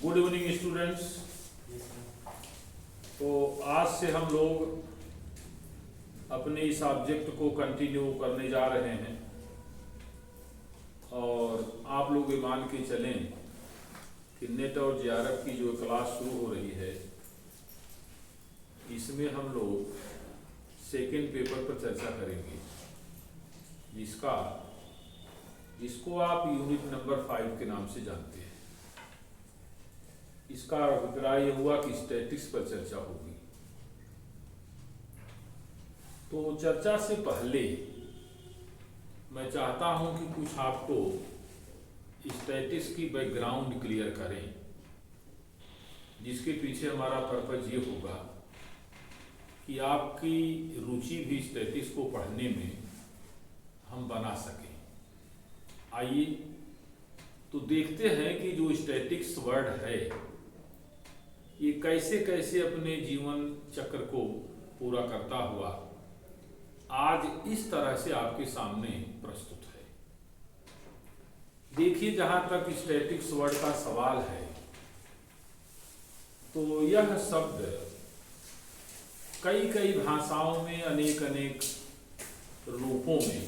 Good evening students. तो आज से हम लोग अपने इस सब्जेक्ट को कंटिन्यू करने जा रहे हैं और आप लोग ये मान के चलें कि नेट और जेआरएफ की जो क्लास शुरू हो रही है इसमें हम लोग सेकेंड पेपर पर चर्चा करेंगे, जिसको आप यूनिट नंबर 5 के नाम से जानते हैं। इसका अभिप्राय हुआ कि स्टैटिक्स पर चर्चा होगी। तो चर्चा से पहले मैं चाहता हूं कि कुछ आपको स्टैटिक्स की बैकग्राउंड क्लियर करें, जिसके पीछे हमारा पर्पज ये होगा कि आपकी रुचि भी स्टैटिक्स को पढ़ने में हम बना सकें। आइए तो देखते हैं कि जो स्टैटिक्स वर्ड है ये कैसे कैसे अपने जीवन चक्र को पूरा करता हुआ आज इस तरह से आपके सामने प्रस्तुत है। देखिए, जहां तक स्टैटिक्स वर्ड का सवाल है तो यह शब्द कई कई भाषाओं में अनेक अनेक रूपों में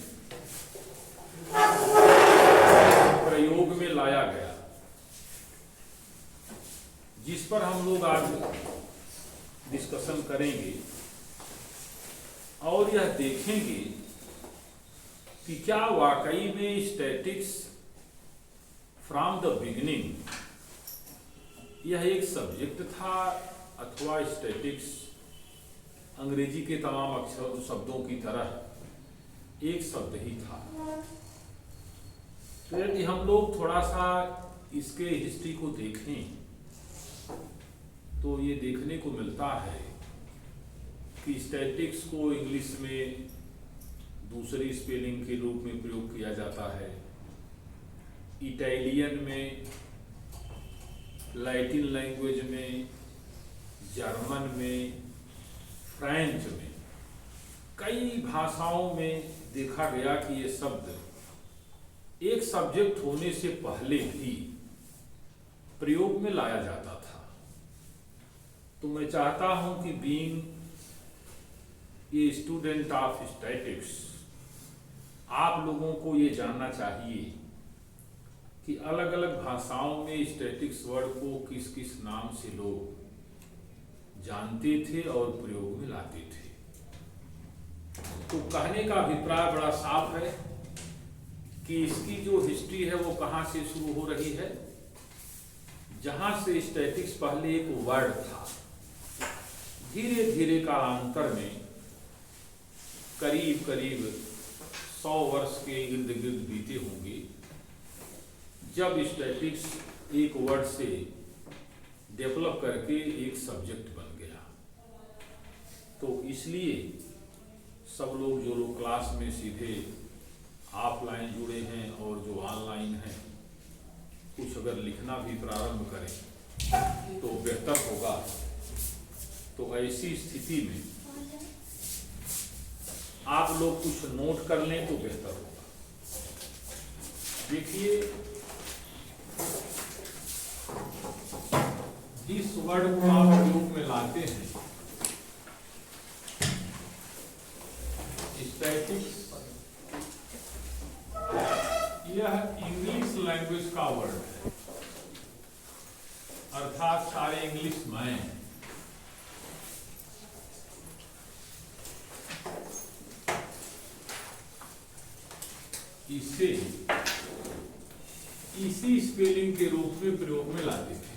प्रयोग में लाया गया, जिस पर हम लोग आज डिस्कशन करेंगे और यह देखेंगे कि क्या वाकई में स्टैटिक्स फ्रॉम द बिगिनिंग यह एक सब्जेक्ट था अथवा स्टैटिक्स अंग्रेजी के तमाम अक्षर शब्दों की तरह एक शब्द ही था। तो यदि हम लोग थोड़ा सा इसके हिस्ट्री को देखें तो ये देखने को मिलता है कि स्टैटिक्स को इंग्लिश में दूसरी स्पेलिंग के रूप में प्रयोग किया जाता है, इटालियन में, लैटिन लैंग्वेज में, जर्मन में, फ्रेंच में, कई भाषाओं में देखा गया कि ये शब्द एक सब्जेक्ट होने से पहले भी प्रयोग में लाया जाता था। तो मैं चाहता हूं कि being a student of statics आप लोगों को ये जानना चाहिए कि अलग अलग भाषाओं में स्टैटिक्स वर्ड को किस किस नाम से लोग जानते थे और प्रयोग में लाते थे। तो कहने का अभिप्राय बड़ा साफ है कि इसकी जो हिस्ट्री है वो कहां से शुरू हो रही है, जहां से स्टैटिक्स पहले एक वर्ड था, धीरे धीरे कालांतर में करीब करीब 100 वर्ष के इर्द गिर्द बीते होंगे जब स्टैटिक्स एक वर्ड से डेवलप करके एक सब्जेक्ट बन गया। तो इसलिए सब लोग जो लोग क्लास में सीधे ऑफलाइन जुड़े हैं और जो ऑनलाइन हैं, कुछ अगर लिखना भी प्रारंभ करें तो बेहतर होगा। तो ऐसी स्थिति में आप लोग कुछ नोट कर लें तो बेहतर होगा। देखिए, जिस वर्ड को आप प्रयोग में लाते हैं स्टैटिक्स, यह इंग्लिश लैंग्वेज का वर्ड है, अर्थात सारे इंग्लिश में इसे इसी स्पेलिंग के रूप में प्रयोग में लाते थे।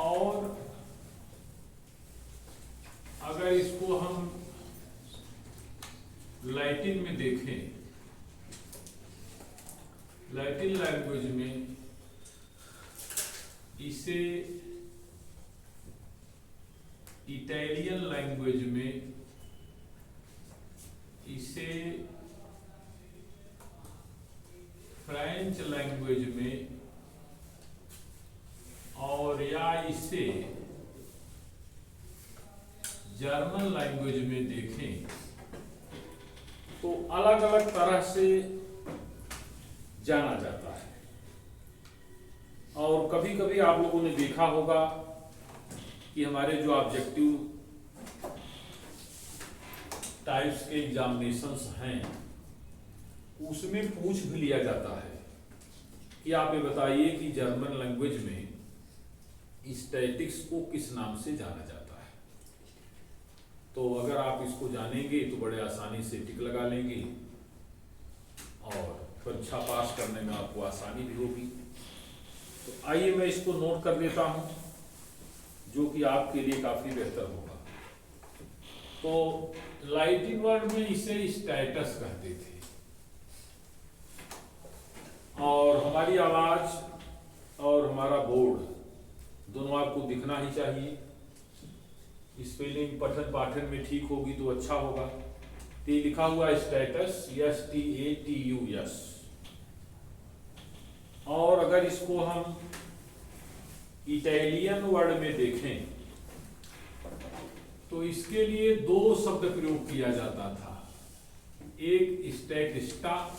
और अगर इसको हम लैटिन में देखें, लैटिन लैंग्वेज में इसे इटालियन लैंग्वेज में इसे फ्रेंच लैंग्वेज में और या इसे जर्मन लैंग्वेज में देखें तो अलग अलग तरह से जाना जाता है। और कभी कभी आप लोगों ने देखा होगा कि हमारे जो ऑब्जेक्टिव टाइप्स के एग्जामिनेशंस हैं उसमें पूछ भी लिया जाता है कि आप ये बताइए कि जर्मन लैंग्वेज में स्टैटिक्स को किस नाम से जाना जाता है। तो अगर आप इसको जानेंगे तो बड़े आसानी से टिक लगा लेंगे और परीक्षा पास करने में आपको आसानी भी होगी। तो आइए मैं इसको नोट कर देता हूं, जो कि आपके लिए काफी बेहतर होगा। तो लैटिन वर्ड में इसे स्टेटस कहते थे, और हमारी आवाज और हमारा बोर्ड दोनों आपको दिखना ही चाहिए। स्पेलिंग पठन पाठन में ठीक होगी तो अच्छा होगा। तो लिखा हुआ स्टेटस, STATUS। और अगर इसको हम इटालियन वर्ड में देखें तो इसके लिए दो शब्द प्रयोग किया जाता था, एक स्टैटिस्टा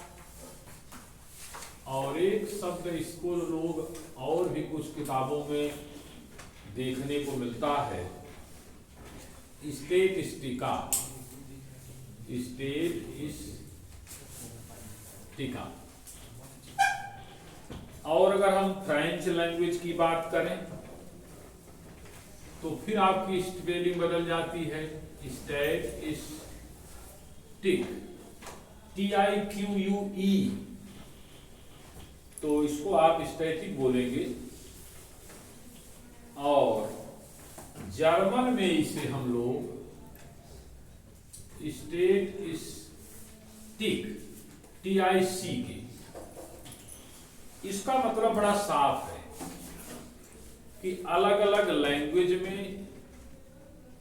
और एक शब्द इसको लोग और भी कुछ किताबों में देखने को मिलता है, स्टैटिस्टिका। स्टैटिस्टिका। और अगर हम फ्रेंच लैंग्वेज की बात करें तो फिर आपकी स्पेलिंग बदल जाती है, स्टैटिक, TIQUE। तो इसको आप स्टैटिक बोलेंगे। और जर्मन में इसे हम लोग स्टैटिस्टिक, TIC। इसका मतलब बड़ा साफ है कि अलग अलग लैंग्वेज में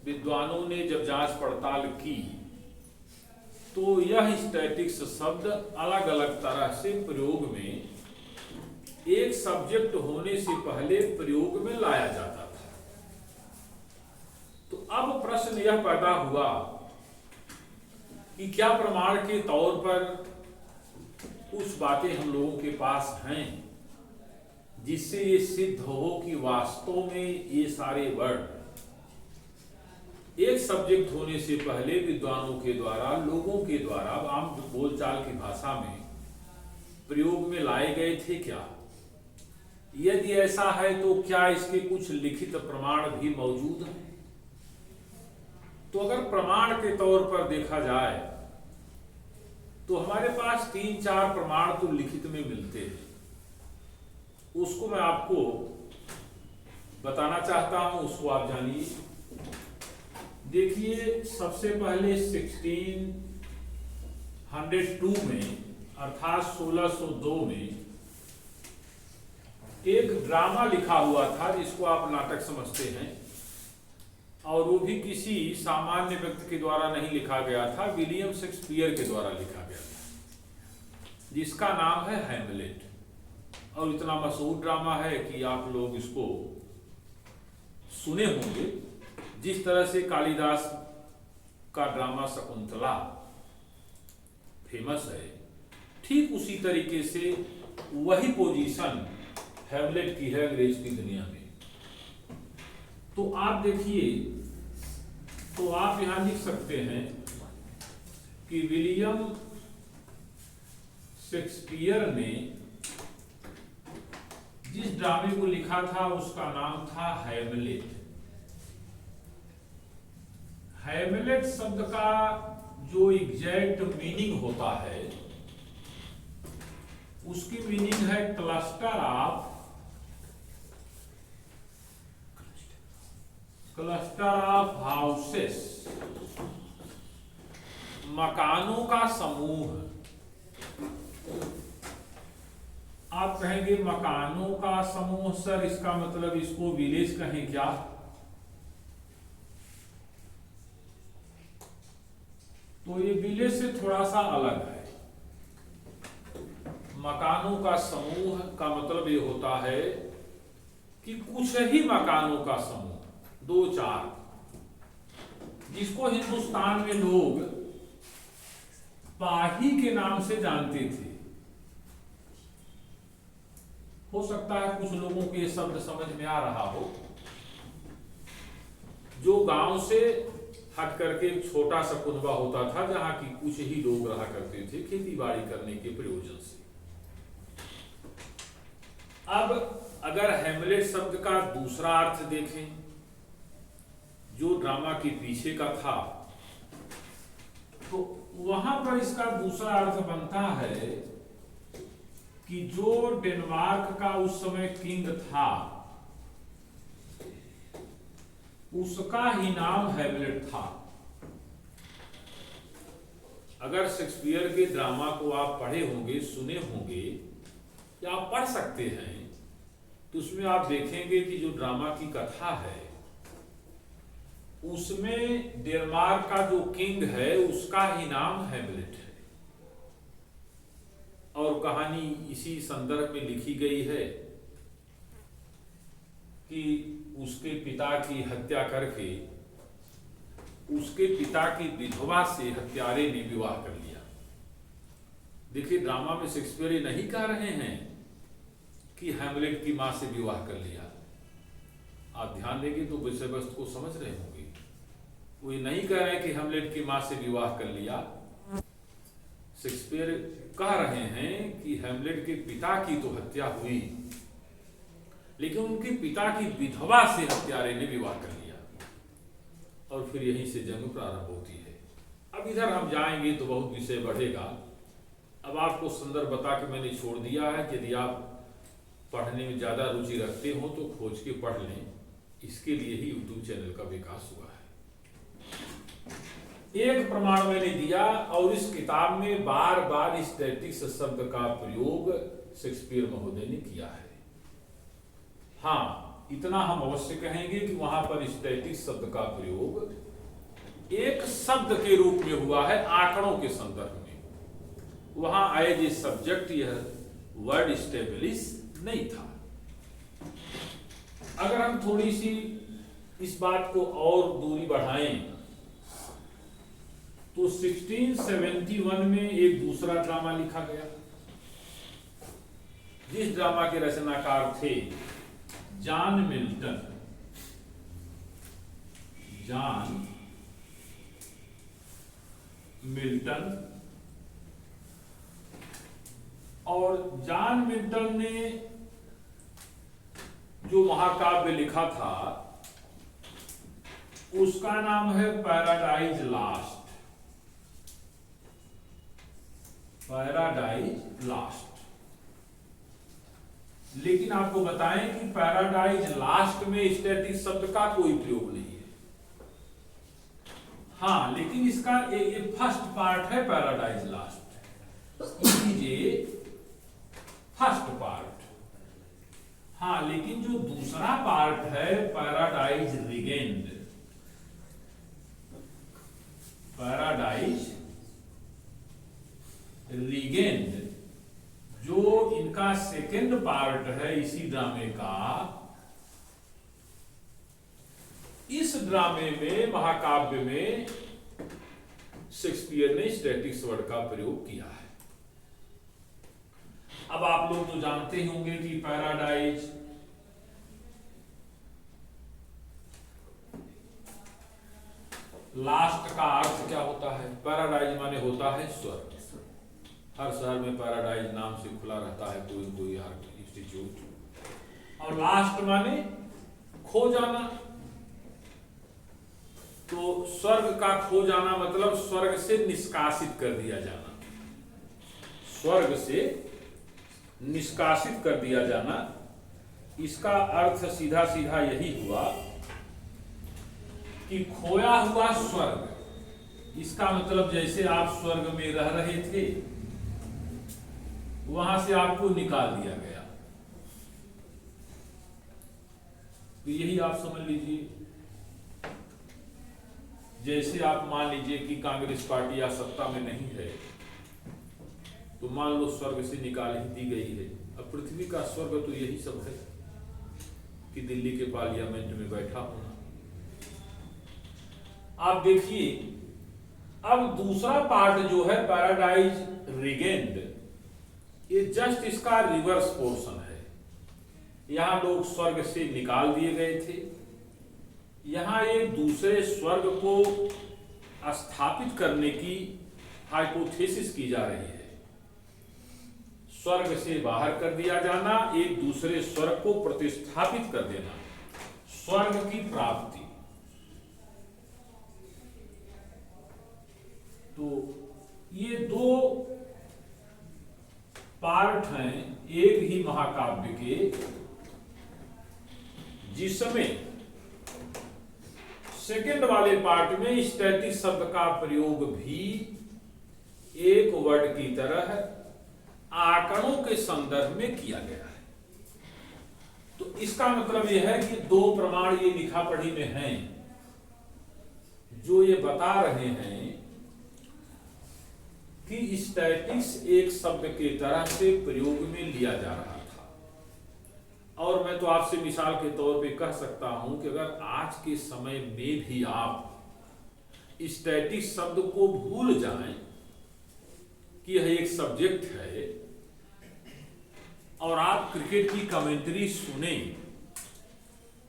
विद्वानों ने जब जांच पड़ताल की तो यह स्टैटिक्स शब्द अलग अलग तरह से प्रयोग में, एक सब्जेक्ट होने से पहले प्रयोग में लाया जाता था। तो अब प्रश्न यह पैदा हुआ कि क्या प्रमाण के तौर पर कुछ बातें हम लोगों के पास हैं जिससे ये सिद्ध हो कि वास्तव में ये सारे वर्ड एक सब्जेक्ट होने से पहले विद्वानों के द्वारा, लोगों के द्वारा आम बोलचाल की भाषा में प्रयोग में लाए गए थे क्या? यदि ऐसा है तो क्या इसके कुछ लिखित प्रमाण भी मौजूद हैं? तो अगर प्रमाण के तौर पर देखा जाए तो हमारे पास 3-4 प्रमाण तो लिखित में मिलते हैं। उसको मैं आपको बताना चाहता हूं, उसको आप जानिए। देखिए, सबसे पहले 1602 में अर्थात 1602 में एक ड्रामा लिखा हुआ था जिसको आप नाटक समझते हैं, और वो भी किसी सामान्य व्यक्ति के द्वारा नहीं लिखा गया था, विलियम शेक्सपियर के द्वारा लिखा गया था, जिसका नाम है हैमलेट। और इतना मशहूर ड्रामा है कि आप लोग इसको सुने होंगे। जिस तरह से कालिदास का ड्रामा शकुंतला फेमस है, ठीक उसी तरीके से वही पोजीशन हैमलेट की है अंग्रेज की दुनिया में। तो आप देखिए, तो आप यहां लिख सकते हैं कि विलियम शेक्सपियर ने जिस ड्रामे को लिखा था उसका नाम था हैमलेट। हैमलेट शब्द का जो एग्जैक्ट मीनिंग होता है, उसकी मीनिंग है क्लस्टर ऑफ हाउसेस, मकानों का समूह। आप कहेंगे मकानों का समूह सर, इसका मतलब इसको विलेज कहें क्या? तो ये विलेज से थोड़ा सा अलग है। मकानों का समूह का मतलब ये होता है कि कुछ ही मकानों का समूह, 2-4, जिसको हिंदुस्तान में लोग पाही के नाम से जानते थे। हो सकता है कुछ लोगों को ये शब्द समझ में आ रहा हो। जो गांव से हट करके एक छोटा सा कुनबा होता था जहां की कुछ ही लोग रहा करते थे खेती बाड़ी करने के प्रयोजन से। अब अगर हैमलेट शब्द का दूसरा अर्थ देखें जो ड्रामा के पीछे का था, तो वहां पर इसका दूसरा अर्थ बनता है कि जो डेनमार्क का उस समय किंग था उसका ही नाम हैमलेट था। अगर शेक्सपियर के ड्रामा को आप पढ़े होंगे, सुने होंगे या आप पढ़ सकते हैं, तो उसमें आप देखेंगे कि जो ड्रामा की कथा है उसमें डेनमार्क का जो किंग है उसका ही नाम हैमलेट है। और कहानी इसी संदर्भ में लिखी गई है कि उसके पिता की हत्या करके उसके पिता की विधवा से हत्यारे ने विवाह कर लिया। देखिए, ड्रामा में शेक्सपियर ये नहीं कह रहे हैं कि हैमलेट की मां से विवाह कर लिया। आप ध्यान देंगे तो विषय वस्तु को समझ रहे होंगे। वो ये नहीं कह रहे कि हैमलेट की मां से विवाह कर लिया। शेक्सपियर कह रहे हैं कि हैमलेट के पिता की तो हत्या हुई, लेकिन उनके पिता की विधवा से हत्यारे ने विवाह कर लिया और फिर यहीं से जंग प्रारंभ होती है। अब इधर हम जाएंगे तो बहुत विषय बढ़ेगा। अब आपको संदर्भ बता के मैंने छोड़ दिया है कि यदि आप पढ़ने में ज्यादा रुचि रखते हो तो खोज के पढ़ लें। इसके लिए ही यूट्यूब चैनल का विकास हुआ है। एक प्रमाण मैंने दिया और इस किताब में बार बार स्टैटिक्स शब्द का प्रयोग शेक्सपियर महोदय ने किया है। हाँ, इतना हम अवश्य कहेंगे कि वहां पर स्टैटिक्स शब्द का प्रयोग एक शब्द के रूप में हुआ है आंकड़ों के संदर्भ में। वहां एज ए सब्जेक्ट यह वर्ड स्टेबलिश नहीं था। अगर हम थोड़ी सी इस बात को और दूरी बढ़ाएं तो 1671 में एक दूसरा ड्रामा लिखा गया जिस ड्रामा के रचनाकार थे जॉन मिल्टन। जॉन मिल्टन और जॉन मिल्टन ने जो महाकाव्य लिखा था उसका नाम है पैराडाइज लास्ट। Paradise last. लेकिन आपको बताएं कि पैराडाइज लास्ट में स्टैटिक शब्द का कोई प्रयोग नहीं है। हाँ, लेकिन इसका ये फर्स्ट पार्ट है पैराडाइज लास्ट। ये फर्स्ट पार्ट। हाँ, लेकिन जो दूसरा पार्ट है पैराडाइज रिगेंड। पैराडाइज रिगेंड जो इनका सेकेंड पार्ट है इसी ड्रामे का, इस ड्रामे में महाकाव्य में शेक्सपियर ने स्टैटिक्स वर्ड का प्रयोग किया है। अब आप लोग तो जानते होंगे कि पैराडाइज लास्ट का अर्थ क्या होता है। पैराडाइज माने होता है स्वर्ग। हर शहर में पैराडाइज नाम से खुला रहता है कोई इंस्टीट्यूट। और लास्ट माने खो जाना। तो स्वर्ग का खो जाना मतलब स्वर्ग से निष्कासित कर दिया जाना। स्वर्ग से निष्कासित कर दिया जाना, इसका अर्थ सीधा सीधा यही हुआ कि खोया हुआ स्वर्ग। इसका मतलब जैसे आप स्वर्ग में रह रहे थे, वहां से आपको निकाल दिया गया। तो यही आप समझ लीजिए। जैसे आप मान लीजिए कि कांग्रेस पार्टी या सत्ता में नहीं है, तो मान लो स्वर्ग से निकाल ही दी गई है। अब पृथ्वी का स्वर्ग तो यही सब है कि दिल्ली के पार्लियामेंट में बैठा होना। आप देखिए, अब दूसरा पार्ट जो है पैराडाइज रिगेंड, ये जस्ट इसका रिवर्स पोर्शन है। यहां लोग स्वर्ग से निकाल दिए गए थे। यहां एक दूसरे स्वर्ग को स्थापित करने की हाइपोथेसिस की जा रही है। स्वर्ग से बाहर कर दिया जाना, एक दूसरे स्वर्ग को प्रतिस्थापित कर देना, स्वर्ग की प्राप्ति। तो ये दो पार्ट हैं एक ही महाकाव्य के, जिसमें सेकंड वाले पार्ट में स्टैटिक शब्द का प्रयोग भी एक वर्ड की तरह आंकड़ों के संदर्भ में किया गया है। तो इसका मतलब यह है कि दो प्रमाण ये लिखा पढ़ी में हैं जो ये बता रहे हैं कि स्टैटिक्स एक शब्द के तरह से प्रयोग में लिया जा रहा था। और मैं तो आपसे मिसाल के तौर पे कह सकता हूं कि अगर आज के समय में भी आप स्टैटिक शब्द को भूल जाएं कि यह एक सब्जेक्ट है और आप क्रिकेट की कमेंट्री सुने,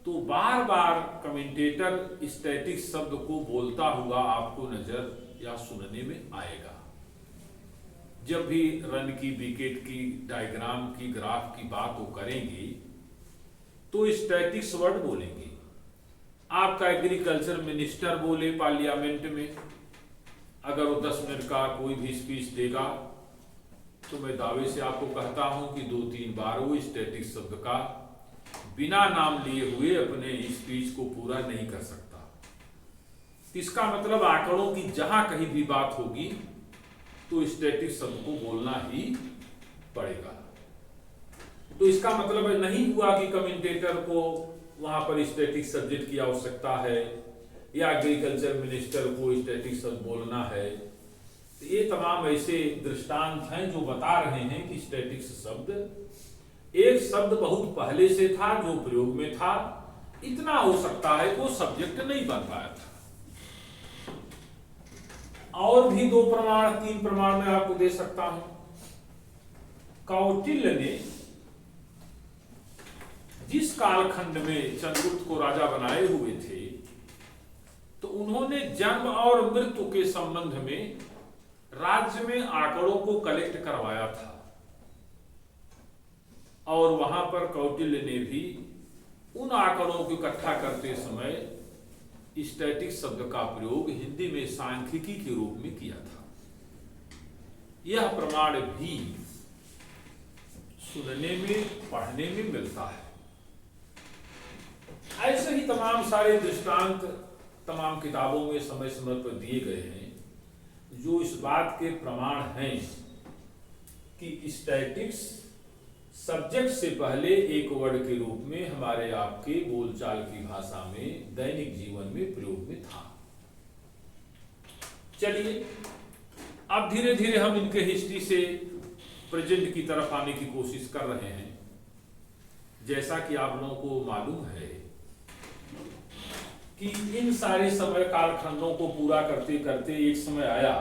तो बार बार कमेंटेटर स्टैटिक शब्द को बोलता हुआ आपको नजर या सुनने में आएगा। जब भी रन की, विकेट की, डायग्राम की, ग्राफ की बात वो करेंगे तो स्टैटिक्स वर्ड बोलेंगे। आपका एग्रीकल्चर मिनिस्टर बोले पार्लियामेंट में, अगर वो 10 मिनट का कोई भी स्पीच देगा तो मैं दावे से आपको कहता हूं कि 2-3 बार वो स्टैटिक शब्द का बिना नाम लिए हुए अपने स्पीच को पूरा नहीं कर सकता। इसका मतलब आंकड़ों की जहां कहीं भी बात होगी तो स्टैटिक शब्द को बोलना ही पड़ेगा। तो इसका मतलब नहीं हुआ कि कमेंटेटर को वहां पर स्टैटिक सब्जेक्ट की आवश्यकता है या एग्रीकल्चर मिनिस्टर को स्टैटिक शब्द बोलना है। तो ये तमाम ऐसे दृष्टांत हैं जो बता रहे हैं कि स्टैटिक्स शब्द एक शब्द बहुत पहले से था जो प्रयोग में था। इतना हो सकता है वो सब्जेक्ट नहीं बन पाया था। और भी 2 प्रमाण 3 प्रमाण मैं आपको दे सकता हूं। कौटिल्य ने जिस कालखंड में चंद्रगुप्त को राजा बनाए हुए थे, तो उन्होंने जन्म और मृत्यु के संबंध में राज्य में आंकड़ों को कलेक्ट करवाया था। और वहां पर कौटिल्य ने भी उन आंकड़ों को इकट्ठा करते समय स्टैटिक शब्द का प्रयोग हिंदी में सांख्यिकी के रूप में किया था। यह प्रमाण भी सुनने में, पढ़ने में मिलता है। ऐसे ही तमाम सारे दृष्टांत तमाम किताबों में समय समय पर दिए गए हैं जो इस बात के प्रमाण हैं कि स्टैटिक्स सब्जेक्ट से पहले एक वर्ड के रूप में हमारे आपके बोलचाल की भाषा में दैनिक जीवन में प्रयोग में था। चलिए अब धीरे धीरे हम इनके हिस्ट्री से प्रेजेंट की तरफ आने की कोशिश कर रहे हैं। जैसा कि आप लोगों को मालूम है कि इन सारे समय कालखंडों को पूरा करते करते एक समय आया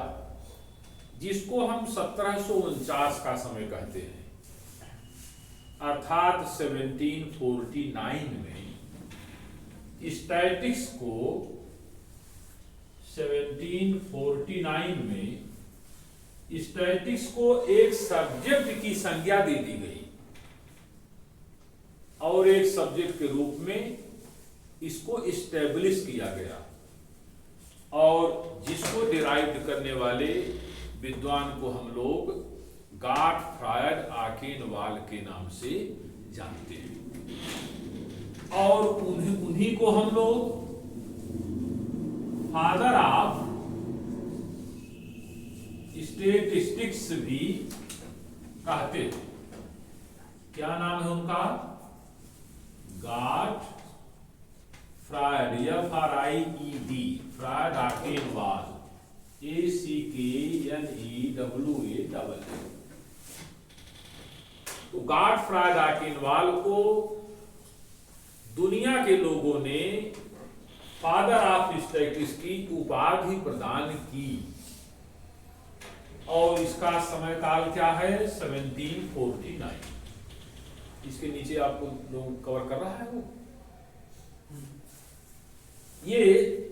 जिसको हम 1749 का समय कहते हैं, अर्थात 1749 में स्टैटिक्स को 1749 में स्टैटिक्स को एक सब्जेक्ट की संज्ञा दे दी गई और एक सब्जेक्ट के रूप में इसको इस्टेब्लिश किया गया और जिसको डिराइव करने वाले विद्वान को हम लोग गॉटफ्रायड आकेनवाल के नाम से जानते हैं। और उन्हीं को हम लोग फादर ऑफ स्टैटिस्टिक्स भी कहते हैं। क्या नाम है उनका? गॉटफ्रायड, FRIED, फ्रायड आकेनवाल, ACKNEWAL। तो गॉटफ्रायड आकेनवाल को दुनिया के लोगों ने फादर ऑफ स्टैटिस्टिक्स की उपाधि प्रदान की और इसका समय काल क्या है? 1749। इसके नीचे आपको लोग कवर कर रहा है वो। ये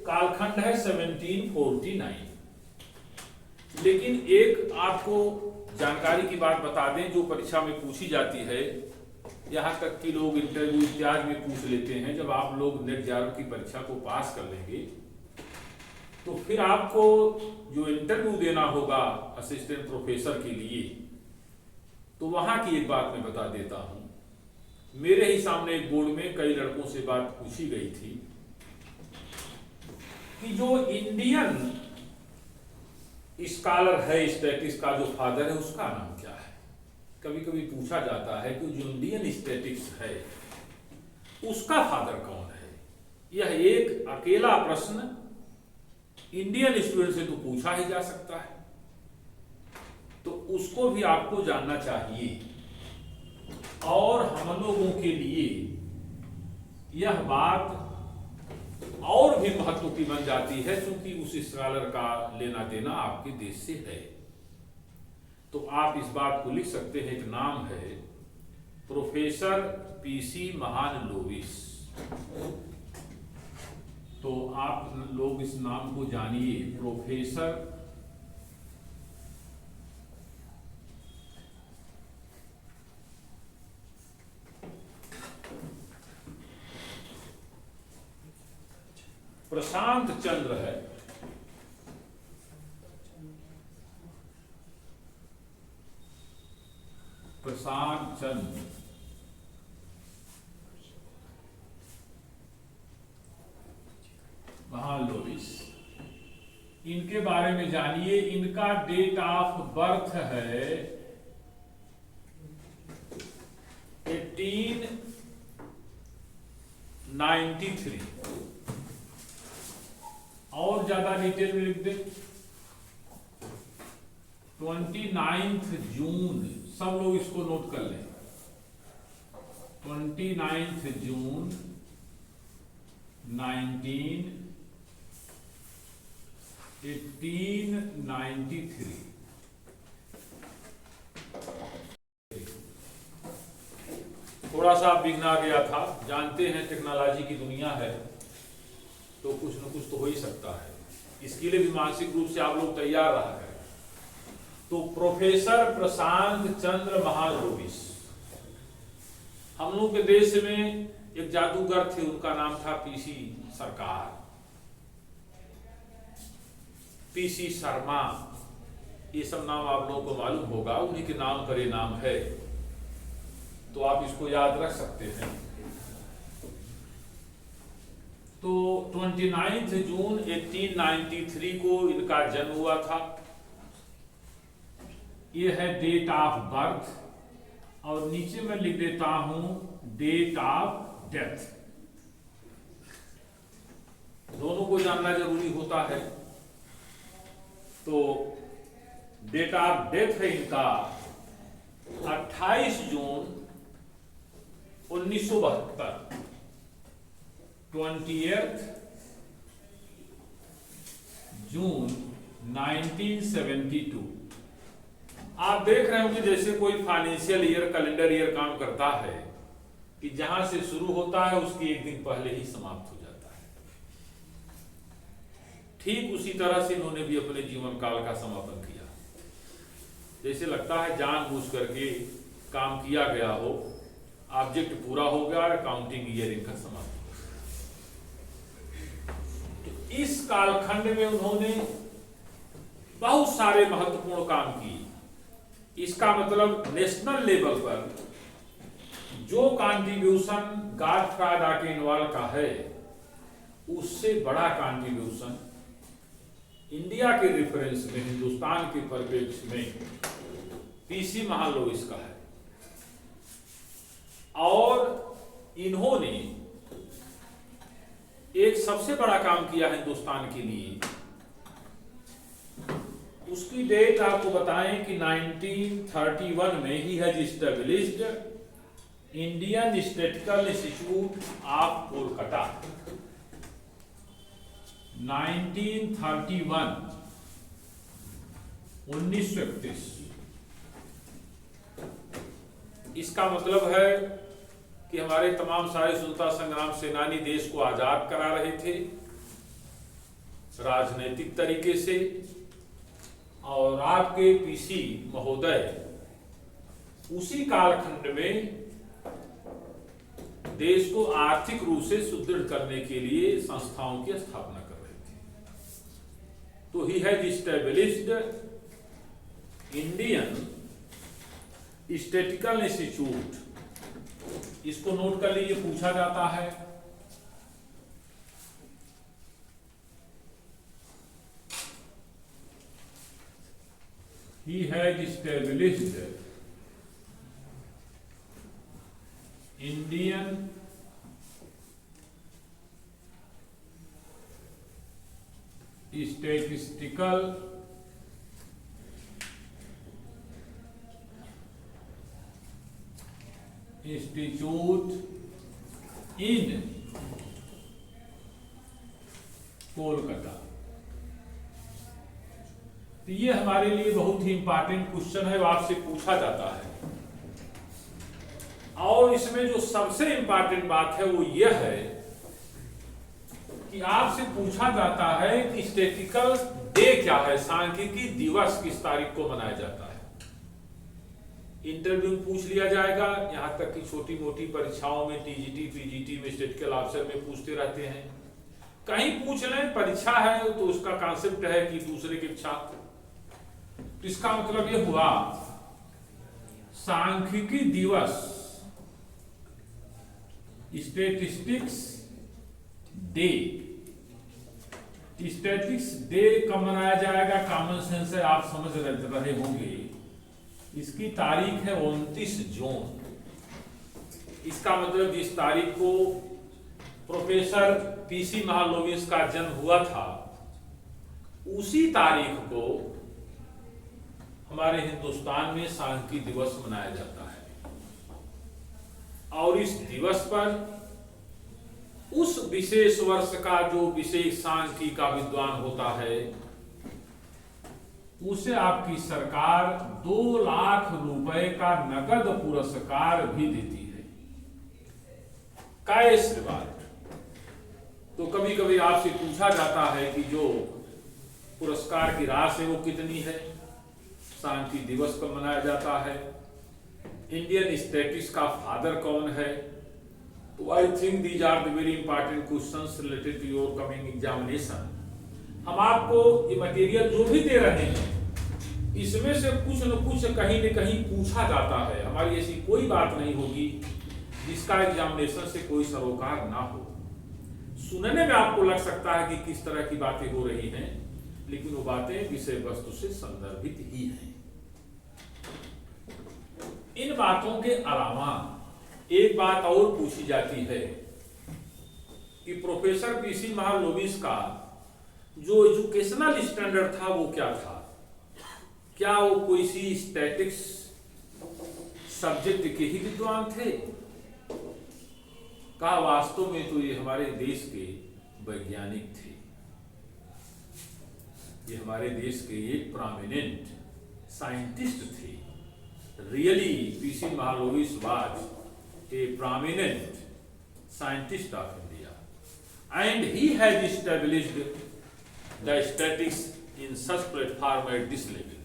कालखंड है 1749। लेकिन एक आपको जानकारी की बात बता दें जो परीक्षा में पूछी जाती है, यहाँ तक कि लोग इंटरव्यू इत्यादि में पूछ लेते हैं। जब आप लोग नेट जारो की परीक्षा को पास कर लेंगे तो फिर आपको जो इंटरव्यू देना होगा असिस्टेंट प्रोफेसर के लिए, तो वहां की एक बात मैं बता देता हूं। मेरे ही सामने एक बोर्ड में कई लड़कों से बात पूछी गई थी कि जो इंडियन स्कॉलर है स्टैटिक्स का, जो फादर है, उसका नाम क्या है। कभी कभी पूछा जाता है कि जो इंडियन स्टैटिक्स है उसका फादर कौन है। यह एक अकेला प्रश्न इंडियन स्टूडेंट से तो पूछा ही जा सकता है, तो उसको भी आपको जानना चाहिए। और हम लोगों के लिए यह बात और भी महत्व की बन जाती है क्योंकि उस स्कॉलर का लेना देना आपके देश से है। तो आप इस बात को लिख सकते हैं, एक नाम है प्रोफेसर पीसी महालनोबिस। तो आप लोग इस नाम को जानिए, प्रोफेसर प्रशांत चंद्र है। प्रशांत चंद्र महालनोबिस, इनके बारे में जानिए। इनका डेट ऑफ बर्थ है 1893। और ज्यादा डिटेल में लिख दे 29 जून। सब लोग इसको नोट कर लें, 29 जून 1893। थोड़ा सा विघ्न आ गया था, जानते हैं टेक्नोलॉजी की दुनिया है तो कुछ न कुछ तो हो ही सकता है। इसके लिए भी मानसिक रूप से आप लोग तैयार रहा करें। तो प्रोफेसर प्रशांत चंद्र महालनोबिस, हम लोग के देश में एक जादूगर थे, उनका नाम था पीसी सरकार, पीसी शर्मा। ये सब नाम आप लोगों को मालूम होगा, उन्हीं के नाम पर ये नाम है, तो आप इसको याद रख सकते हैं। तो 29 जून 1893 को इनका जन्म हुआ था। ये है डेट ऑफ बर्थ, और नीचे मैं लिख देता हूं डेट ऑफ डेथ। दोनों को जानना जरूरी होता है। तो डेट ऑफ डेथ है इनका 28 जून 1972, 20th जून 1972। आप देख रहे होंगे जैसे कोई फाइनेंशियल ईयर, कैलेंडर ईयर काम करता है कि जहां से शुरू होता है उसकी एक दिन पहले ही समाप्त हो जाता है। ठीक उसी तरह से इन्होंने भी अपने जीवन काल का समापन किया। जैसे लगता है जानबूझ करके काम किया गया हो, ऑब्जेक्ट पूरा हो गया और काउंटिंग ईयर इनका समाप्त। इस कालखंड में उन्होंने बहुत सारे महत्वपूर्ण काम किए। इसका मतलब नेशनल लेवल पर जो कंट्रीब्यूशन गॉडफ्राइड आकेनवाल का है उससे बड़ा कंट्रीब्यूशन इंडिया के रेफरेंस में, हिंदुस्तान के परिप्रेक्ष्य में पीसी महालनोबिस का है। और इन्होंने एक सबसे बड़ा काम किया हिंदुस्तान के लिए। उसकी डेट आपको बताएं कि 1931 में he has established Indian statistical institute of Kolkata. 1931, 1931 इसका मतलब है कि हमारे तमाम सारे स्वतंत्रता संग्राम सेनानी देश को आजाद करा रहे थे राजनीतिक तरीके से, और आपके पीसी महोदय उसी कालखंड में देश को आर्थिक रूप से सुदृढ़ करने के लिए संस्थाओं की स्थापना कर रहे थे। तो he has established Indian statistical institute, इसको नोट कर लीजिए, पूछा जाता है। He has established Indian statistical institute in Kolkata. तो ये हमारे लिए बहुत ही इंपॉर्टेंट क्वेश्चन है, वो आपसे पूछा जाता है। और इसमें जो सबसे इंपॉर्टेंट बात है वो यह है कि आपसे पूछा जाता है कि स्टैटिस्टिकल डे क्या है, सांख्यिकी दिवस किस तारीख को मनाया जाता है। इंटरव्यू में पूछ लिया जाएगा, यहां तक कि छोटी मोटी परीक्षाओं में टीजीटी पीजीटी में स्टैटिस्टिकल ऑफिसर में पूछते रहते हैं। कहीं पूछ लें परीक्षा है तो उसका कॉन्सेप्ट है कि दूसरे के छात्र, तो इसका मतलब यह हुआ सांख्यिकी दिवस, स्टैटिस्टिक्स डे। स्टैटिस्टिक्स डे कब मनाया जाएगा, कॉमन सेंस है, आप समझ रहे होंगे। इसकी तारीख है 29 जून। इसका मतलब जिस तारीख को प्रोफेसर पीसी महालनोबिस का जन्म हुआ था, उसी तारीख को हमारे हिंदुस्तान में सांख्यिकी दिवस मनाया जाता है। और इस दिवस पर उस विशेष वर्ष का जो विशेष सांख्यिकी का विद्वान होता है, उसे आपकी सरकार 2 लाख रुपए का नकद पुरस्कार भी देती है, कैश रिवार्ड। तो कभी कभी आपसे पूछा जाता है कि जो पुरस्कार की राशि है वो कितनी है, सांख्यिकी दिवस पर मनाया जाता है। इंडियन स्टैटिस्टिक्स का फादर कौन है। तो I think these are the very important questions related to your coming examination. हम आपको ये मटेरियल जो भी दे रहे हैं, इसमें से कुछ न कुछ कहीं न कहीं पूछा जाता है। हमारी ऐसी कोई बात नहीं होगी जिसका एग्जामिनेशन से कोई सरोकार ना हो। सुनने में आपको लग सकता है कि किस तरह की बातें हो रही हैं, लेकिन वो बातें विषय वस्तु से संदर्भित ही हैं। इन बातों के अलावा एक बात और पूछी जाती है कि प्रोफेसर पीसी महालनोबिस का जो एजुकेशनल स्टैंडर्ड था वो क्या था। क्या वो कोई सी स्टैटिक्स सब्जेक्ट के ही विद्वान थे, का वास्तव में तो ये हमारे देश के वैज्ञानिक थे। ये हमारे देश के एक प्रोमिनेंट साइंटिस्ट थे। Really PC Mahalanobis was a prominent scientist of India and he has established the statistics in such platform at this level.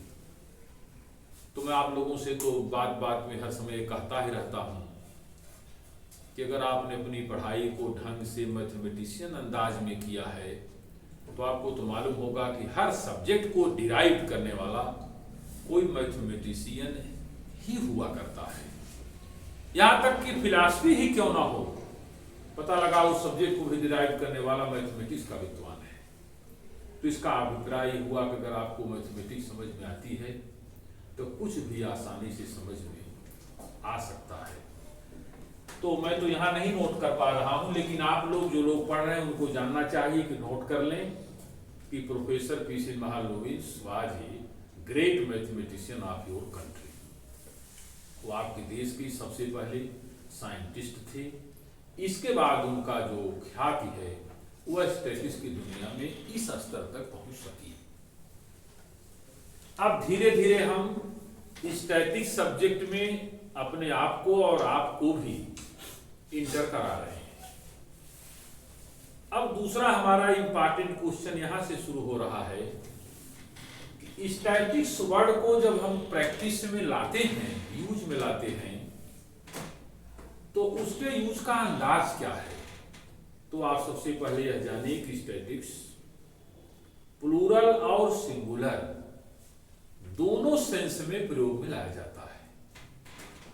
तो मैं आप लोगों से तो बात बात में हर समय कहता ही रहता हूं कि अगर आपने अपनी पढ़ाई को ढंग से मैथमेटिशियन अंदाज में किया है तो आपको तो मालूम होगा कि हर सब्जेक्ट को डिराइव करने वाला कोई मैथमेटिशियन ही हुआ करता है। यहां तक कि फिलॉसफी ही क्यों ना हो, पता लगा उस सब्जेक्ट को भी डिराइव करने वाला मैथमेटिक्स का विद्वान है। तो इसका अभिप्राय हुआ कि अगर आपको मैथमेटिक्स समझ में आती है तो कुछ भी आसानी से समझ में आ सकता है। तो मैं तो यहाँ नहीं नोट कर पा रहा हूँ, लेकिन आप लोग जो लोग पढ़ रहे हैं उनको जानना चाहिए कि नोट कर लें कि professor PC Mahalanobis was a great mathematician of your country. वो आपके देश की सबसे पहले साइंटिस्ट थे। इसके बाद उनका जो ख्याति है वह स्टैटिस्टिक्स की दुनिया में इस स्तर तक पहुंच सकी। अब धीरे धीरे हम स्टैटिस्टिक्स सब्जेक्ट में अपने आप को और आपको भी इंटर करा रहे हैं। अब दूसरा हमारा इंपॉर्टेंट क्वेश्चन यहां से शुरू हो रहा है कि स्टैटिक्स वर्ड को जब हम प्रैक्टिस में लाते हैं, यूज में लाते हैं, तो उसके यूज का अंदाज क्या है। तो आप सबसे पहले यह जानिए कि स्टैटिक्स प्लूरल और सिंगुलर दोनों सेंस में प्रयोग में लाया जाता है।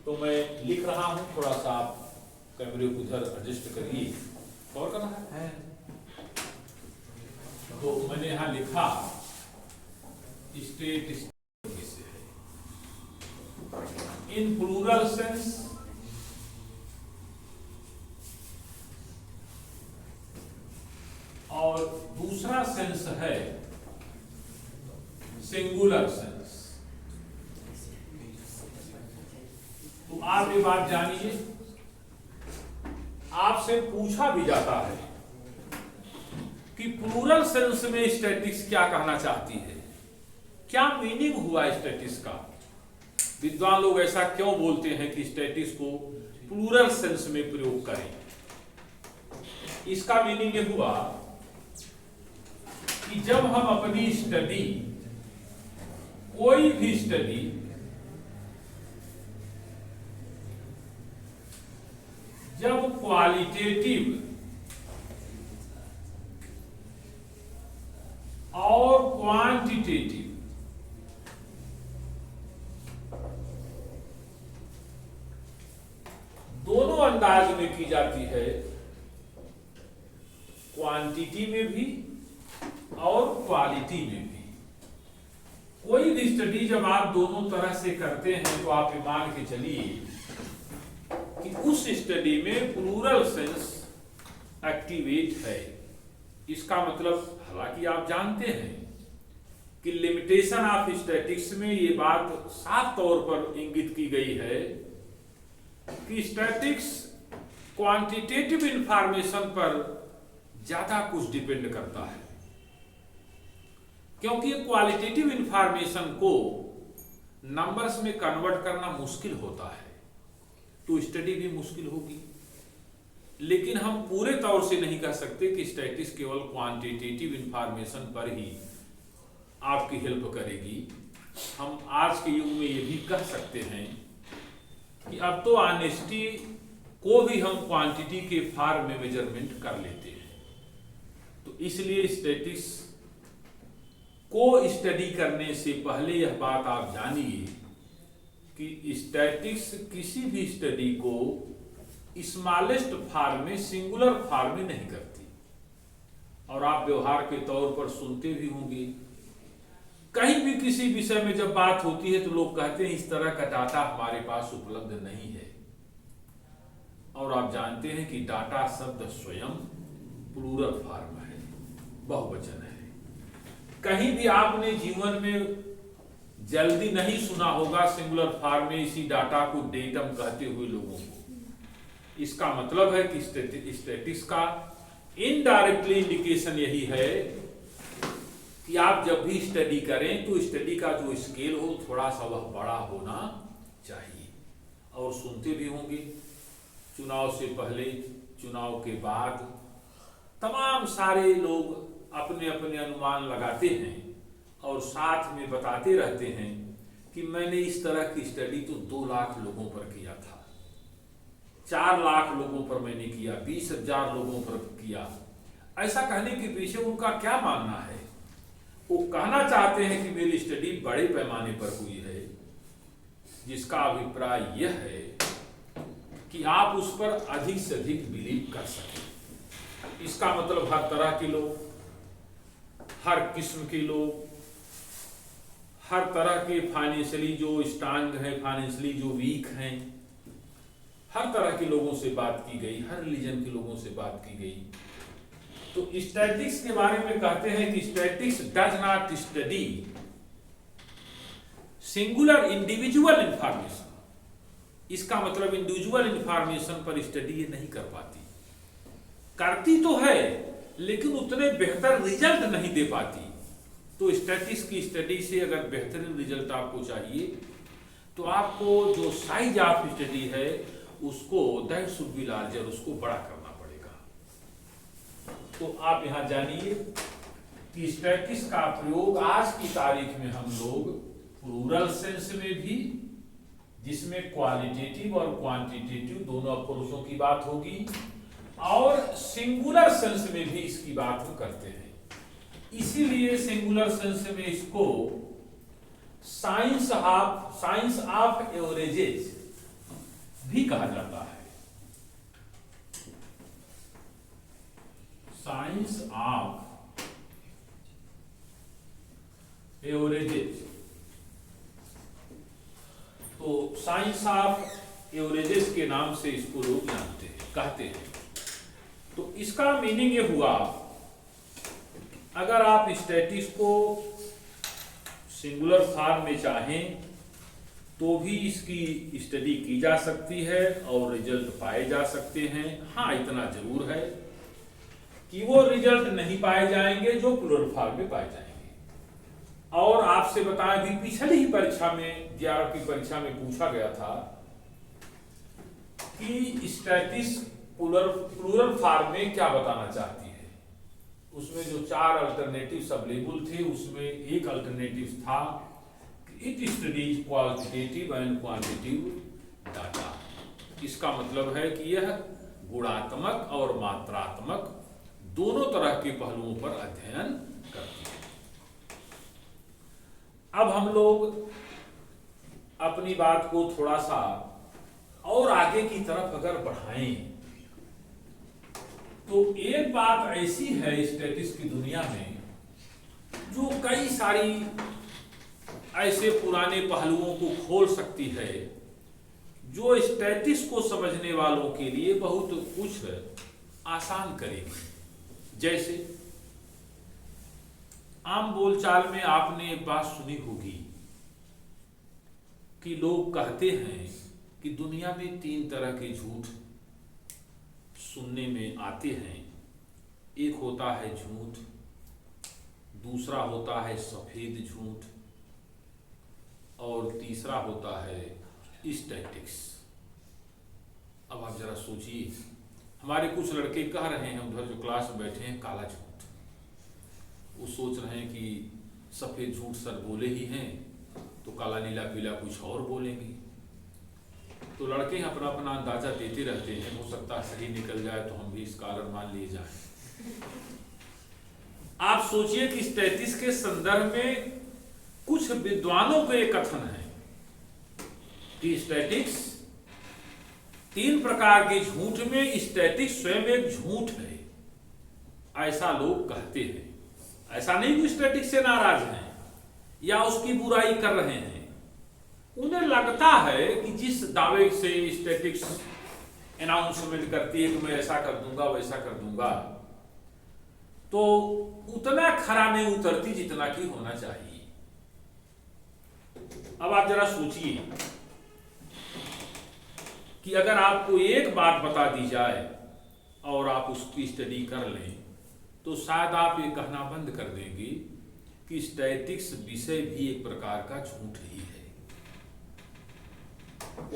तो मैं लिख रहा हूं, थोड़ा सा आप कैमरे को उधर एडजस्ट करिए, और करना है। तो मैंने यहां लिखा स्टेट से इन प्लूरल सेंस और दूसरा सेंस है सिंगुलर सेंस। तो आप ये बात जानिए, आपसे पूछा भी जाता है कि प्लूरल सेंस में स्टैटिक्स क्या कहना चाहती है, क्या मीनिंग हुआ स्टैटिक्स का। विद्वान लोग ऐसा क्यों बोलते हैं कि स्टैटिक्स को प्लूरल सेंस में प्रयोग करें। इसका मीनिंग ये हुआ कि जब हम अपनी स्टडी, कोई भी स्टडी जब क्वालिटेटिव और क्वांटिटेटिव दोनों अंदाज में की जाती है, क्वांटिटी में भी और क्वालिटी में भी। कोई भी स्टडी जब आप दोनों तरह से करते हैं तो आप ये मान के चलिए कि उस स्टडी में प्लूरल सेंस एक्टिवेट है। इसका मतलब, हालांकि आप जानते हैं कि लिमिटेशन ऑफ स्टैटिक्स में ये बात साफ तौर पर इंगित की गई है कि स्टैटिक्स क्वांटिटेटिव इंफॉर्मेशन पर ज्यादा कुछ डिपेंड करता है, क्योंकि क्वालिटेटिव इंफॉर्मेशन को नंबर्स में कन्वर्ट करना मुश्किल होता है, तो स्टडी भी मुश्किल होगी। लेकिन हम पूरे तौर से नहीं कह सकते कि स्टैटिक्स केवल क्वांटिटेटिव इंफॉर्मेशन पर ही आपकी हेल्प करेगी। हम आज के युग में ये भी कह सकते हैं कि अब तो ऑनेस्टी को भी हम क्वांटिटी के फॉर्म में मेजरमेंट कर लेते हैं। तो इसलिए स्टैटिक्स को स्टडी करने से पहले यह बात आप जानिए कि स्टैटिक्स किसी भी स्टडी को स्मॉलेस्ट फॉर्म में, सिंगुलर फॉर्म में नहीं करती। और आप व्यवहार के तौर पर सुनते भी होंगे, कहीं भी किसी विषय में जब बात होती है तो लोग कहते हैं इस तरह का डाटा हमारे पास उपलब्ध नहीं है। और आप जानते हैं कि डाटा शब्द स्वयं प्लूरल फॉर्म है, बहुवचन है। कहीं भी आपने जीवन में जल्दी नहीं सुना होगा सिंगुलर फॉर्म में इसी डाटा को डेटम कहते हुए लोगों को। इसका मतलब है कि स्टैटिक्स का इनडायरेक्टली इंडिकेशन यही है कि आप जब भी स्टडी करें तो स्टडी का जो स्केल हो थोड़ा सा वह बड़ा होना चाहिए। और सुनते भी होंगे, चुनाव से पहले, चुनाव के बाद तमाम सारे लोग अपने अपने अनुमान लगाते हैं और साथ में बताते रहते हैं कि मैंने इस तरह की स्टडी तो 2 लाख लोगों पर किया था, 4 लाख लोगों पर मैंने किया, 20,000 लोगों पर किया। ऐसा कहने के पीछे उनका क्या मानना है? वो कहना चाहते हैं कि मेरी स्टडी बड़े पैमाने पर हुई है, जिसका अभिप्राय यह है कि आप उस पर अधिक से अधिक बिलीव कर सकें। इसका मतलब हर तरह के लोग, हर किस्म के लोग, हर तरह के फाइनेंशियली जो स्ट्रांग है, फाइनेंशियली जो वीक हैं, हर तरह के लोगों से बात की गई, हर रिलीजन के लोगों से बात की गई। तो स्टैटिक्स के बारे में कहते हैं कि statics does not study singular individual information. इसका मतलब इंडिविजुअल इंफॉर्मेशन पर स्टडी ये नहीं कर पाती, करती तो है लेकिन उतने बेहतर रिजल्ट नहीं दे पाती। तो स्टैटिक्स की स्टडी से अगर बेहतरीन रिजल्ट आपको चाहिए तो आपको जो साइज ऑफ स्टडी है उसको दैट शुड बी लार्जर, उसको बड़ा करना पड़ेगा। तो आप यहां जानिए कि स्टैटिस्टिक्स का प्रयोग आज की तारीख में हम लोग प्लूरल सेंस में भी, जिसमें क्वालिटेटिव और क्वांटिटेटिव दोनों अप्रोचों की बात होगी, और सिंगुलर सेंस में भी इसकी बात हम करते हैं। इसीलिए सिंगुलर सेंस में इसको साइंस ऑफ एवरेजेस भी कहा जाता है। साइंस ऑफ एवरेजेस, तो साइंस ऑफ एवरेजेस के नाम से इसको लोग जानते हैं, कहते हैं। तो इसका मीनिंग ये हुआ, अगर आप स्टैटिस्टिक्स को सिंगुलर फॉर्म में चाहें तो भी इसकी स्टडी की जा सकती है और रिजल्ट पाए जा सकते हैं। हाँ, इतना जरूर है कि वो रिजल्ट नहीं पाए जाएंगे जो प्लूरल फॉर्म में पाए जाएंगे। और आपसे बताएं कि पिछली ही परीक्षा में, JR की परीक्षा में पूछा गया था कि स्टैटिस्टिक्स प्लूरल फॉर्म में क्या बताना चाहती है। उसमें जो 4 अल्टरनेटिव अवेलेबल थे, उसमें एक अल्टरनेटिव था it studies qualitative and quantitative data. इसका मतलब है कि यह गुणात्मक और मात्रात्मक दोनों तरह के पहलुओं पर अध्ययन करती है। अब हम लोग अपनी बात को थोड़ा सा और आगे की तरफ अगर बढ़ाएं तो एक बात ऐसी है स्टैटिस्टिक्स की दुनिया में जो कई सारी ऐसे पुराने पहलुओं को खोल सकती है, जो स्टैटिस्टिक्स को समझने वालों के लिए बहुत कुछ आसान करेगी। जैसे आम बोलचाल में आपने एक बात सुनी होगी कि लोग कहते हैं कि दुनिया में 3 तरह के झूठ सुनने में आते हैं। एक होता है झूठ, दूसरा होता है सफेद झूठ, और तीसरा होता है स्टैटिस्टिक्स। अब आप जरा सोचिए, हमारे कुछ लड़के कह रहे हैं उधर जो क्लास में बैठे हैं काला झूठ, वो सोच रहे हैं कि सफेद झूठ सर बोले ही हैं तो काला नीला पीला कुछ और बोलेंगे। तो लड़के अपना अपना अंदाजा देते रहते हैं, हो सकता है सही निकल जाए तो हम भी स्कॉलर मान लिए जाए। आप सोचिए कि स्टैटिस्टिक्स के संदर्भ में कुछ विद्वानों का एक कथन है कि स्टैटिस्टिक्स 3 प्रकार के झूठ में स्टैटिस्टिक्स स्वयं एक झूठ है, ऐसा लोग कहते हैं। ऐसा नहीं कि स्टैटिस्टिक्स से नाराज हैं या उसकी बुराई कर रहे हैं, उन्हें लगता है कि जिस दावे से स्टैटिस्टिक्स अनाउंसमेंट करती है कि मैं ऐसा कर दूंगा वैसा कर दूंगा, तो उतना खरा नहीं उतरती जितना कि होना चाहिए। अब आप जरा सोचिए कि अगर आपको एक बात बता दी जाए और आप उसकी स्टडी कर लें तो शायद आप ये कहना बंद कर देंगे कि स्टैटिस्टिक्स विषय भी एक प्रकार का झूठ ही है।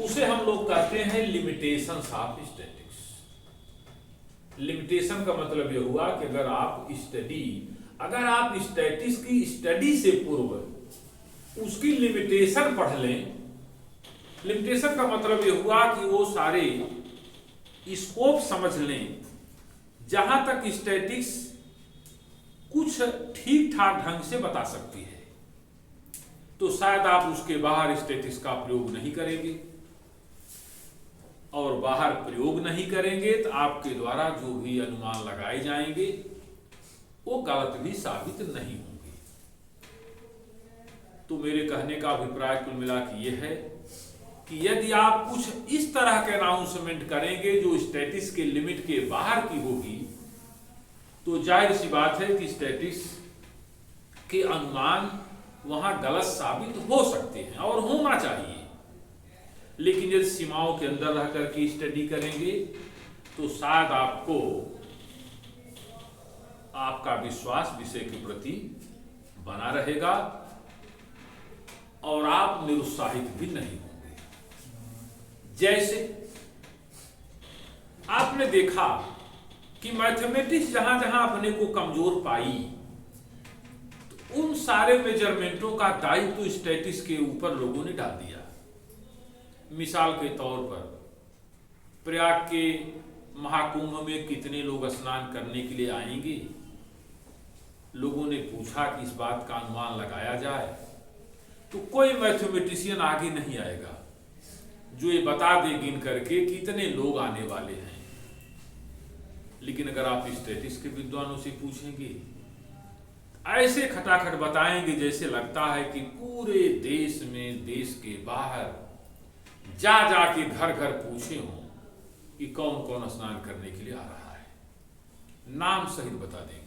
उसे हम लोग कहते हैं लिमिटेशंस ऑफ स्टैटिस्टिक्स। लिमिटेशन का मतलब यह हुआ कि अगर आप स्टैटिस्टिक्स की स्टडी से पूर्व उसकी लिमिटेशन पढ़ लें, लिमिटेशन का मतलब यह हुआ कि वो सारे स्कोप समझ लें जहां तक स्टैटिस्टिक्स कुछ ठीक ठाक ढंग से बता सकती है, तो शायद आप उसके बाहर स्टैटिस्टिक्स का प्रयोग नहीं करेंगे, और बाहर प्रयोग नहीं करेंगे तो आपके द्वारा जो भी अनुमान लगाए जाएंगे वो गलत भी साबित नहीं होंगे। तो मेरे कहने का अभिप्राय कुल मिला के यह है कि यदि आप कुछ इस तरह के अनाउंसमेंट करेंगे जो स्टैटिस्टिक्स के लिमिट के बाहर की होगी, तो जाहिर सी बात है कि स्टैटिस्टिक्स के अनुमान वहां गलत साबित हो सकते हैं और होना चाहिए। लेकिन यदि सीमाओं के अंदर रह करके स्टडी करेंगे तो शायद आपको आपका विश्वास विषय के प्रति बना रहेगा और आप निरुत्साहित भी नहीं होंगे। जैसे आपने देखा कि मैथमेटिक्स जहां जहां अपने को कमजोर पाई तो उन सारे मेजरमेंटों का दायित्व तो स्टैटिक्स के ऊपर लोगों ने डाल दिया। मिसाल के तौर पर प्रयाग के महाकुंभ में कितने लोग स्नान करने के लिए आएंगे, लोगों ने पूछा कि इस बात का अनुमान लगाया जाए, तो कोई मैथमेटिशियन आगे नहीं आएगा जो ये बता दे गिन करके कितने लोग आने वाले हैं। लेकिन अगर आप स्टैटिस्टिक्स के विद्वानों से पूछेंगे, ऐसे खटाखट बताएंगे जैसे लगता है कि पूरे देश में, देश के बाहर जा जाके घर घर पूछे हों कि कौन कौन स्नान करने के लिए आ रहा है, नाम सहित बता देंगे।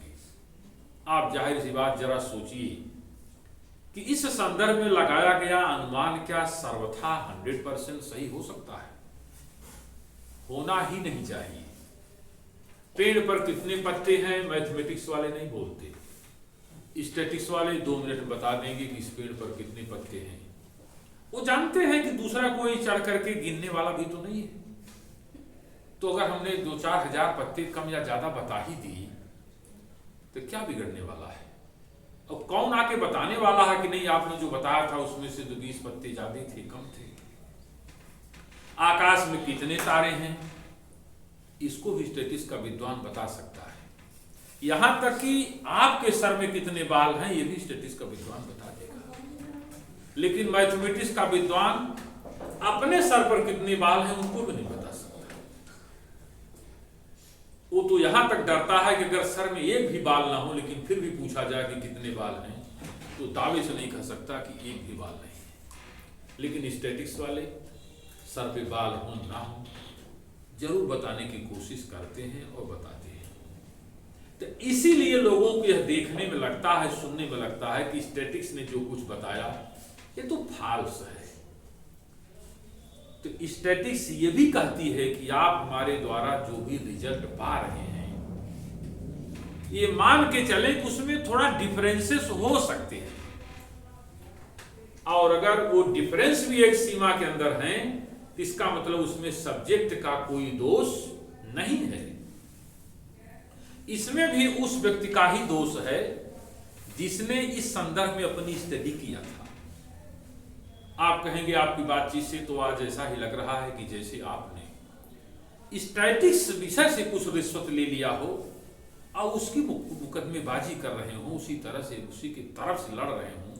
आप जाहिर सी बात जरा सोचिए कि इस संदर्भ में लगाया गया अनुमान क्या सर्वथा 100% सही हो सकता है? होना ही नहीं चाहिए। पेड़ पर कितने पत्ते हैं मैथमेटिक्स वाले नहीं बोलते, स्टैटिक्स वाले 2 मिनट में बता देंगे कि इस पेड़ पर कितने पत्ते हैं। वो जानते हैं कि दूसरा कोई चढ़ करके गिनने वाला भी तो नहीं है। तो अगर हमने 2-4 हजार पत्ते कम या ज्यादा बता ही दी तो क्या बिगड़ने वाला है? और कौन आके बताने वाला है कि नहीं आपने जो बताया था उसमें से तो 20 पत्ते ज्यादा थे, कम थे। आकाश में कितने तारे हैं इसको भी स्टैटिस्टिक्स का विद्वान बता सकता है। यहां तक कि आपके सर में कितने बाल हैं ये भी स्टैटिस्टिक्स का विद्वान बता देगा। लेकिन मैथमेटिक्स का विद्वान अपने सर पर कितने बाल हैं उनको भी नहीं बता सकता। वो तो यहां तक डरता है कि अगर सर में एक भी बाल ना हो लेकिन फिर भी पूछा जाए कि कितने बाल हैं तो दावे से नहीं कह सकता कि एक भी बाल नहीं है। लेकिन स्टैटिक्स वाले सर पे बाल हो ना हो जरूर बताने की कोशिश करते हैं और बताते हैं। तो इसीलिए लोगों को यह देखने में लगता है, सुनने में लगता है कि स्टैटिक्स ने जो कुछ बताया ये तो फाल्स है। तो स्टैटिक्स ये भी कहती है कि आप हमारे द्वारा जो भी रिजल्ट पा रहे हैं ये मान के चले कि उसमें थोड़ा डिफरेंसेस हो सकते हैं, और अगर वो डिफरेंस भी एक सीमा के अंदर हैं तो इसका मतलब उसमें सब्जेक्ट का कोई दोष नहीं है। इसमें भी उस व्यक्ति का ही दोष है जिसने इस संदर्भ में अपनी स्टडी किया था। आप कहेंगे आपकी बातचीत से तो आज ऐसा ही लग रहा है कि जैसे आपने स्टैटिक्स विषय से कुछ रिश्वत ले लिया हो और उसकी मुकदमेबाजी कर रहे हो, उसी तरह से उसी की तरफ से लड़ रहे हो,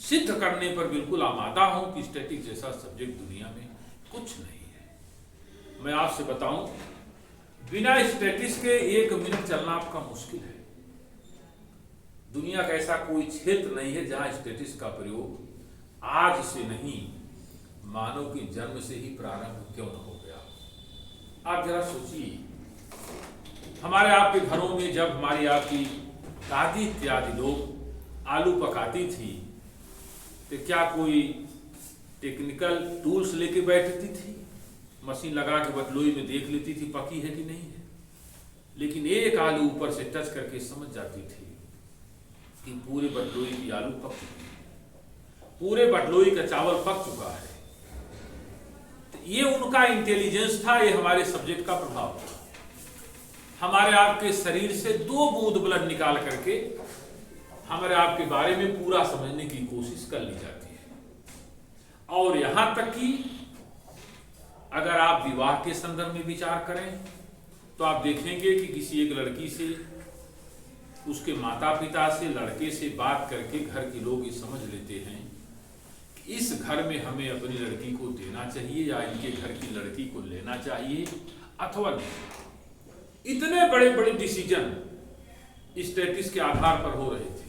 सिद्ध करने पर बिल्कुल आमादा हो कि स्टैटिक्स जैसा सब्जेक्ट दुनिया में कुछ नहीं है। मैं आपसे बताऊं, बिना स्टैटिक्स के 1 मिनट चलना आपका मुश्किल है। दुनिया का ऐसा कोई क्षेत्र नहीं है जहां स्टैटिक्स का प्रयोग आज से नहीं मानव के जन्म से ही प्रारंभ क्यों न हो गया। आप जरा सोचिए, हमारे आपके घरों में जब हमारी आपकी दादी इत्यादि लोग आलू पकाती थी तो क्या कोई टेक्निकल टूल्स लेके बैठती थी? मशीन लगा के बटलोई में देख लेती थी पकी है कि नहीं है, लेकिन एक आलू ऊपर से टच करके समझ जाती थी कि पूरे बटलोई की आलू पक चुकी है, पूरे बटलोई का चावल पक चुका है। तो ये उनका इंटेलिजेंस था, ये हमारे सब्जेक्ट का प्रभाव था। हमारे आपके शरीर से 2 बूंद ब्लड निकाल करके हमारे आपके बारे में पूरा समझने की कोशिश कर ली जाती है। और यहां तक कि अगर आप विवाह के संदर्भ में विचार करें तो आप देखेंगे कि किसी एक लड़की से, उसके माता पिता से, लड़के से बात करके घर के लोग ये समझ लेते हैं कि इस घर में हमें अपनी लड़की को देना चाहिए या इनके घर की लड़की को लेना चाहिए अथवा नहीं। इतने बड़े बड़े डिसीजन स्टैटिस्टिक्स के आधार पर हो रहे थे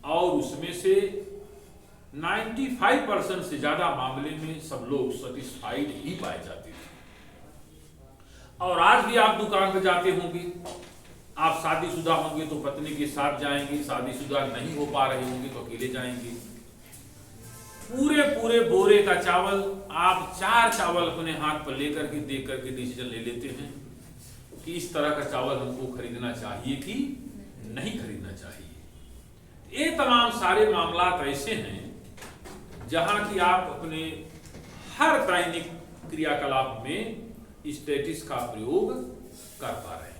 और उसमें से 95% से ज्यादा मामले में सब लोग सेटिस्फाइड ही पाए जाते थे। और आज भी आप दुकान पर जाते होंगे, आप शादीशुदा होंगे तो पत्नी के साथ जाएंगे, शादीशुदा नहीं हो पा रहे होंगे तो अकेले जाएंगे। पूरे पूरे बोरे का चावल आप 4 चावल अपने हाथ पर लेकर के देख करके डिसीजन ले लेते हैं कि इस तरह का चावल हमको खरीदना चाहिए कि नहीं खरीदना चाहिए। ये तमाम सारे मामलात ऐसे हैं जहां कि आप अपने हर दैनिक क्रियाकलाप में स्टैटिक्स का प्रयोग कर पा रहे हैं।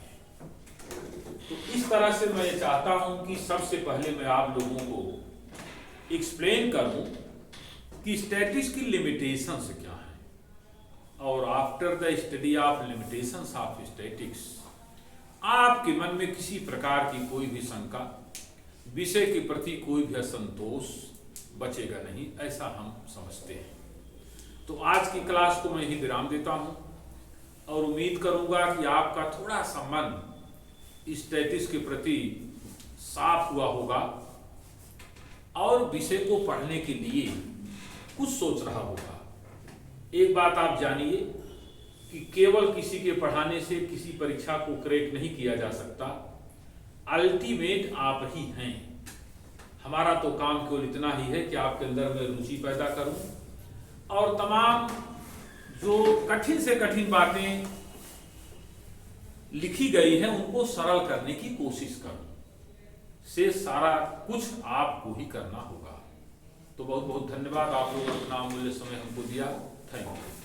तो इस तरह से मैं चाहता हूं कि सबसे पहले मैं आप लोगों को एक्सप्लेन करूं कि स्टैटिक्स की लिमिटेशंस क्या है, और after the study of limitations of statics आपके मन में किसी प्रकार की कोई भी शंका, विषय के प्रति कोई भी असंतोष बचेगा नहीं, ऐसा हम समझते हैं। तो आज की क्लास को मैं ही विराम देता हूं और उम्मीद करूंगा कि आपका थोड़ा सा मन स्टैटिक्स के प्रति साफ हुआ होगा और विषय को पढ़ने के लिए कुछ सोच रहा होगा। एक बात आप जानिए कि केवल किसी के पढ़ाने से किसी परीक्षा को क्रैक नहीं किया जा सकता, अल्टीमेट आप ही हैं। हमारा तो काम केवल इतना ही है कि आपके अंदर मैं रुचि पैदा करूं और तमाम जो कठिन से कठिन बातें लिखी गई हैं उनको सरल करने की कोशिश करूं। से सारा कुछ आपको ही करना होगा। तो बहुत बहुत धन्यवाद, आप लोगों ने अपना अमूल्य समय हमको दिया। Thank you.